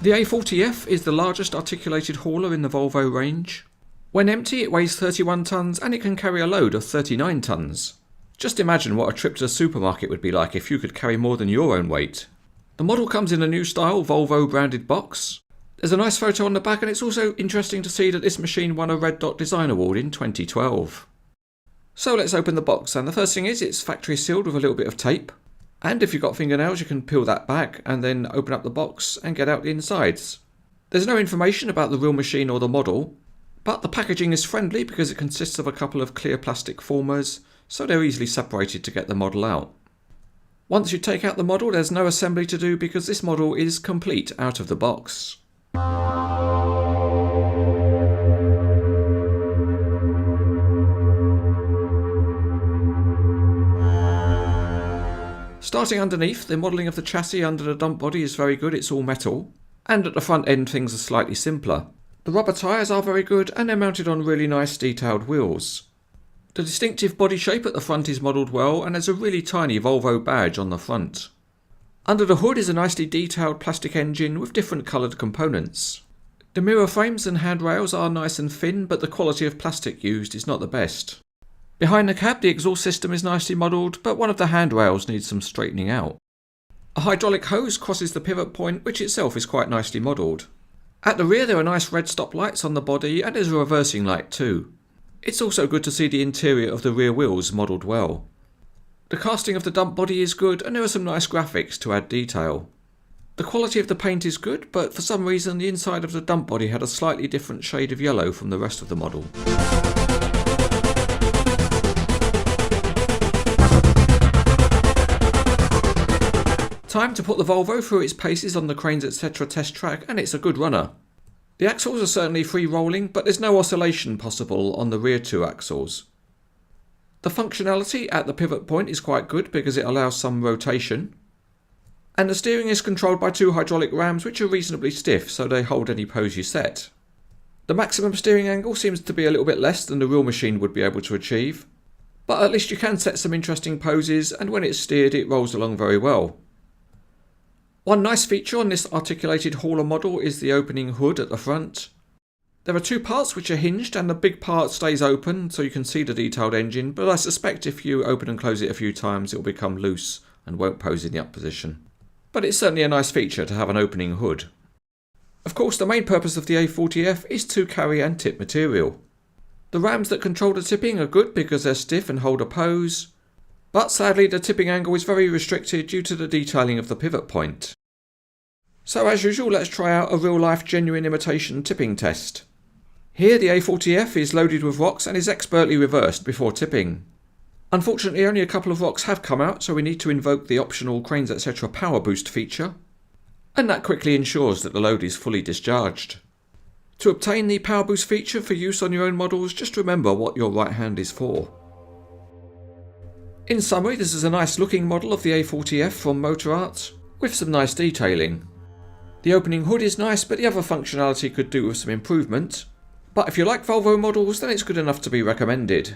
The A40F is the largest articulated hauler in the Volvo range. When empty it weighs 31 tonnes and it can carry a load of 39 tonnes. Just imagine what a trip to the supermarket would be like if you could carry more than your own weight. The model comes in a new style Volvo branded box. There's a nice photo on the back, and it's also interesting to see that this machine won a Red Dot Design Award in 2012. So let's open the box, and the first thing is it's factory sealed with a little bit of tape. And if you've got fingernails you can peel that back and then open up the box and get out the insides. There's no information about the real machine or the model, but the packaging is friendly because it consists of a couple of clear plastic formers, so they're easily separated to get the model out. Once you take out the model there's no assembly to do because this model is complete out of the box. Starting underneath, the modelling of the chassis under the dump body is very good, it's all metal. And at the front end things are slightly simpler. The rubber tyres are very good and they're mounted on really nice detailed wheels. The distinctive body shape at the front is modelled well, and there's a really tiny Volvo badge on the front. Under the hood is a nicely detailed plastic engine with different coloured components. The mirror frames and handrails are nice and thin, but the quality of plastic used is not the best. Behind the cab the exhaust system is nicely modelled, but one of the handrails needs some straightening out. A hydraulic hose crosses the pivot point, which itself is quite nicely modelled. At the rear there are nice red stop lights on the body, and there's a reversing light too. It's also good to see the interior of the rear wheels modelled well. The casting of the dump body is good, and there are some nice graphics to add detail. The quality of the paint is good, but for some reason the inside of the dump body had a slightly different shade of yellow from the rest of the model. Time to put the Volvo through its paces on the CranesEtcTV test track, and it's a good runner. The axles are certainly free rolling, but there's no oscillation possible on the rear two axles. The functionality at the pivot point is quite good because it allows some rotation. And the steering is controlled by two hydraulic rams which are reasonably stiff, so they hold any pose you set. The maximum steering angle seems to be a little bit less than the real machine would be able to achieve, but at least you can set some interesting poses, and when it's steered it rolls along very well. One nice feature on this articulated hauler model is the opening hood at the front. There are two parts which are hinged, and the big part stays open so you can see the detailed engine, but I suspect if you open and close it a few times it will become loose and won't pose in the up position. But it's certainly a nice feature to have an opening hood. Of course the main purpose of the A40F is to carry and tip material. The rams that control the tipping are good because they're stiff and hold a pose, but sadly the tipping angle is very restricted due to the detailing of the pivot point. So as usual let's try out a real life genuine imitation tipping test. Here the A40F is loaded with rocks and is expertly reversed before tipping. Unfortunately only a couple of rocks have come out, so we need to invoke the optional CranesEtcTV power boost feature, and that quickly ensures that the load is fully discharged. To obtain the power boost feature for use on your own models, just remember what your right hand is for. In summary, this is a nice looking model of the A40F from Motorart, with some nice detailing. The opening hood is nice, but the other functionality could do with some improvement. But if you like Volvo models, then it's good enough to be recommended.